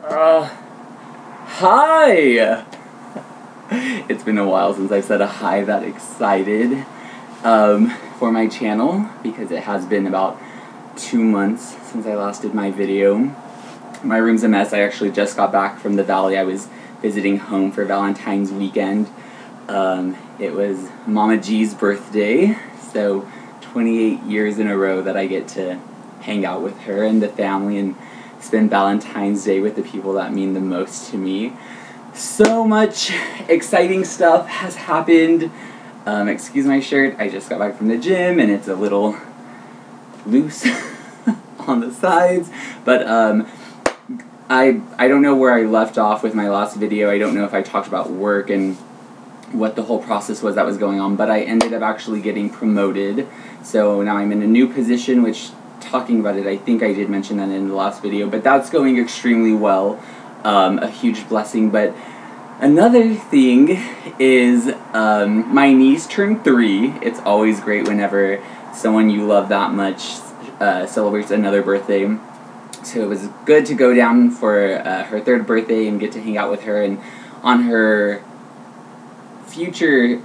Hi! It's been a while since I've said a hi that excited for my channel, because it has been about 2 months since I last did my video. My room's a mess. I actually just got back from the Valley. I was visiting home for Valentine's weekend. It was Mama G's birthday, so 28 years in a row that I get to hang out with her and the family and spend Valentine's Day with the people that mean the most to me. So much exciting stuff has happened. Excuse my shirt, I just got back from the gym and it's a little loose on the sides, but I don't know where I left off with my last video. I don't know if I talked about work and what the whole process was that was going on, but I ended up actually getting promoted. So now I'm in a new position, which, talking about it, I think I did mention that in the last video, but that's going extremely well. A huge blessing. But another thing is my niece turned 3. It's always great whenever someone you love that much celebrates another birthday. So it was good to go down for her 3rd birthday and get to hang out with her. And on her future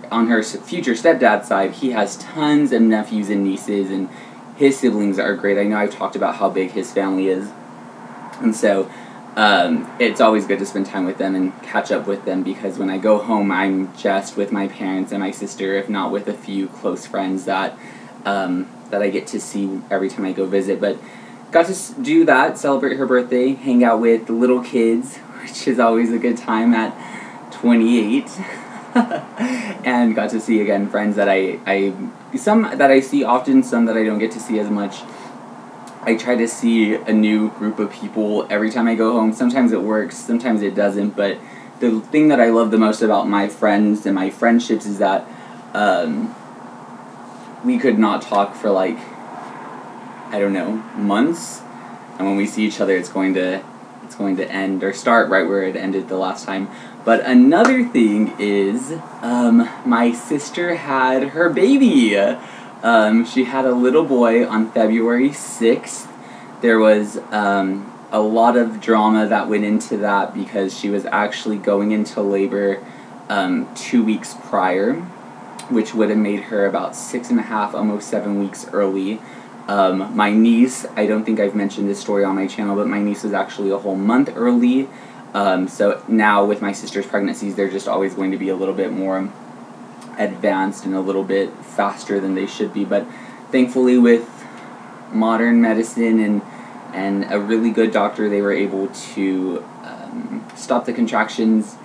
stepdad's side, he has tons of nephews and nieces, and his siblings are great. I know I've talked about how big his family is, and so it's always good to spend time with them and catch up with them, because when I go home, I'm just with my parents and my sister, if not with a few close friends that I get to see every time I go visit. But got to do that, celebrate her birthday, hang out with little kids, which is always a good time at 28. And got to see again friends that some that I see often, some that I don't get to see as much. I try to see a new group of people every time I go home. Sometimes it works, sometimes it doesn't, but the thing that I love the most about my friends and my friendships is that we could not talk for, like, I don't know, months, and when we see each other, it's going to end or start right where it ended the last time. But another thing is, my sister had her baby. She had a little boy on February 6th. There was a lot of drama that went into that, because she was actually going into labor 2 weeks prior, which would have made her about 6.5, almost 7 weeks early. My niece, I don't think I've mentioned this story on my channel, but my niece was actually a whole month early. So now with my sister's pregnancies, they're just always going to be a little bit more advanced and a little bit faster than they should be. But thankfully, with modern medicine and a really good doctor, they were able to stop the contractions,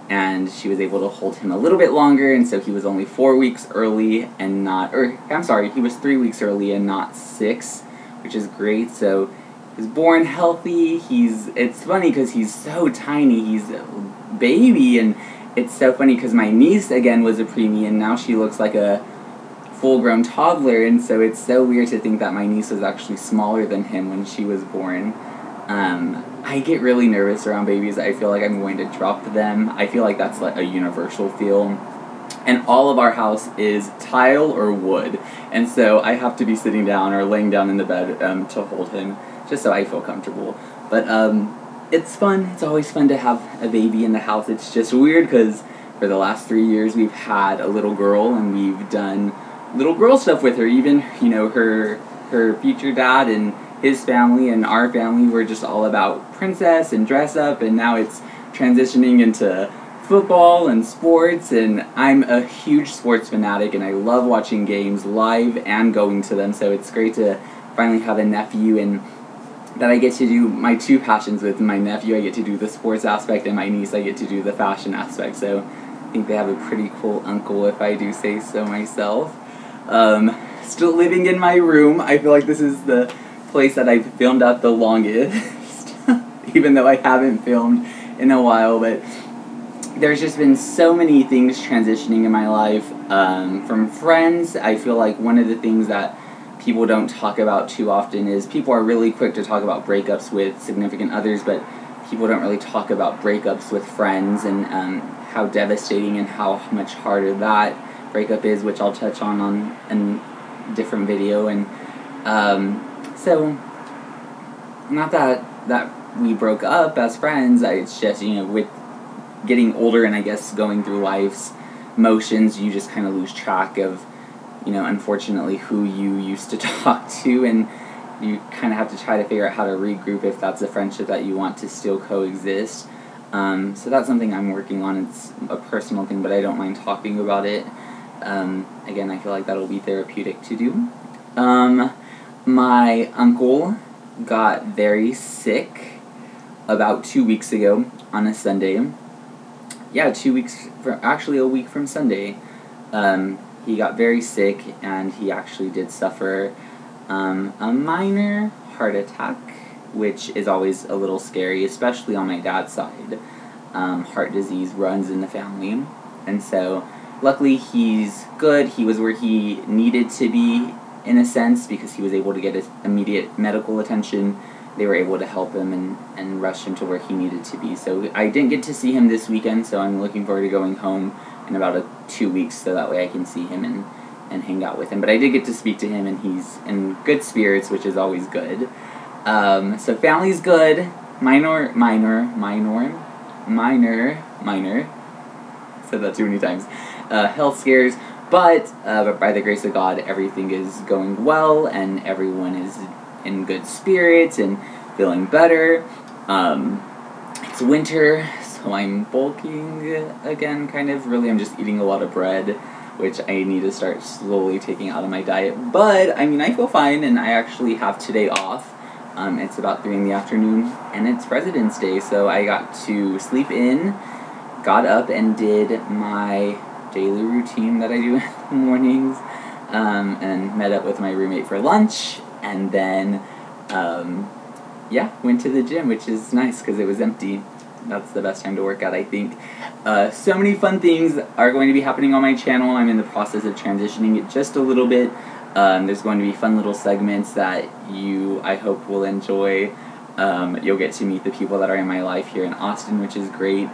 and she was able to hold him a little bit longer, and so he was only 4 weeks early and not, or I'm sorry, he was 3 weeks early and not 6, which is great. So he was born healthy. It's funny because he's so tiny, he's a baby, and it's so funny because my niece, again, was a preemie, and now she looks like a full-grown toddler, and so it's so weird to think that my niece was actually smaller than him when she was born. I get really nervous around babies. I feel like I'm going to drop them. I feel like that's like a universal feel. And all of our house is tile or wood, and so I have to be sitting down or laying down in the bed to hold him, just so I feel comfortable. But it's fun. It's always fun to have a baby in the house. It's just weird because for the last 3 years we've had a little girl, and we've done little girl stuff with her. Even, you know, her future dad and his family and our family were just all about princess and dress up, and now it's transitioning into football and sports, and I'm a huge sports fanatic, and I love watching games live and going to them, so it's great to finally have a nephew, and that I get to do my 2 passions with. My nephew, I get to do the sports aspect, and my niece, I get to do the fashion aspect, so I think they have a pretty cool uncle, if I do say so myself. Still living in my room. I feel like this is the place that I've filmed at the longest, even though I haven't filmed in a while, but there's just been so many things transitioning in my life. From friends, I feel like one of the things that people don't talk about too often is people are really quick to talk about breakups with significant others, but people don't really talk about breakups with friends, and how devastating and how much harder that breakup is, which I'll touch on a different video. And so not that we broke up as friends. It's just, you know, with getting older and I guess going through life's motions, you just kind of lose track of, you know, unfortunately, who you used to talk to, and you kind of have to try to figure out how to regroup if that's a friendship that you want to still coexist. So that's something I'm working on. It's a personal thing, but I don't mind talking about it. Again, I feel like that'll be therapeutic to do. My uncle got very sick about 2 weeks ago on a Sunday. Yeah, 2 weeks, actually a week from Sunday. He got very sick, and he actually did suffer a minor heart attack, which is always a little scary, especially on my dad's side. Heart disease runs in the family, and so luckily he's good. He was where he needed to be, in a sense, because he was able to get his immediate medical attention. They were able to help him and rush him to where he needed to be. So I didn't get to see him this weekend, so I'm looking forward to going home in about 2 weeks, so that way I can see him and hang out with him. But I did get to speak to him, and he's in good spirits, which is always good. So family's good. Minor. Said that too many times. Health scares. But by the grace of God, everything is going well, and everyone is in good spirits and feeling better. It's winter, so I'm bulking again, kind of. Really, I'm just eating a lot of bread, which I need to start slowly taking out of my diet. But, I mean, I feel fine, and I actually have today off. It's about 3 in the afternoon, and it's President's Day, so I got to sleep in, got up, and did my daily routine that I do in the mornings, and met up with my roommate for lunch, and then, went to the gym, which is nice, because it was empty. That's the best time to work out, I think. So many fun things are going to be happening on my channel. I'm in the process of transitioning it just a little bit. There's going to be fun little segments that you, I hope, will enjoy. You'll get to meet the people that are in my life here in Austin, which is great.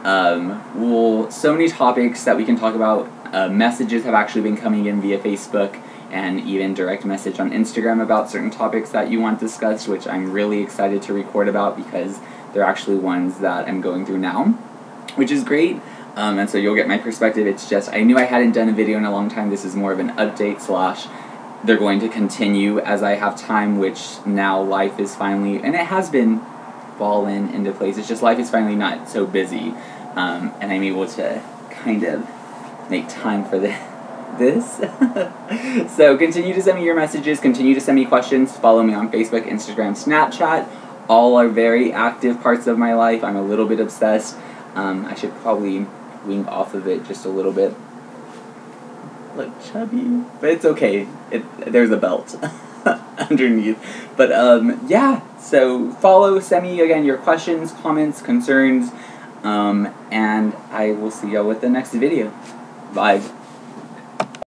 So many topics that we can talk about. Messages have actually been coming in via Facebook and even direct message on Instagram about certain topics that you want discussed, which I'm really excited to record about because they're actually ones that I'm going through now, which is great. And so you'll get my perspective. It's just, I knew I hadn't done a video in a long time. This is more of an update / they're going to continue as I have time, which now life is finally, and it has been fallen into place. It's just life is finally not so busy. And I'm able to kind of make time for this. So continue to send me your messages, continue to send me questions, follow me on Facebook, Instagram, Snapchat. All are very active parts of my life. I'm a little bit obsessed. I should probably wing off of it just a little bit. Look chubby, but it's okay. There's a belt underneath. But so follow, send me again your questions, comments, concerns, and I will see y'all with the next video. Bye.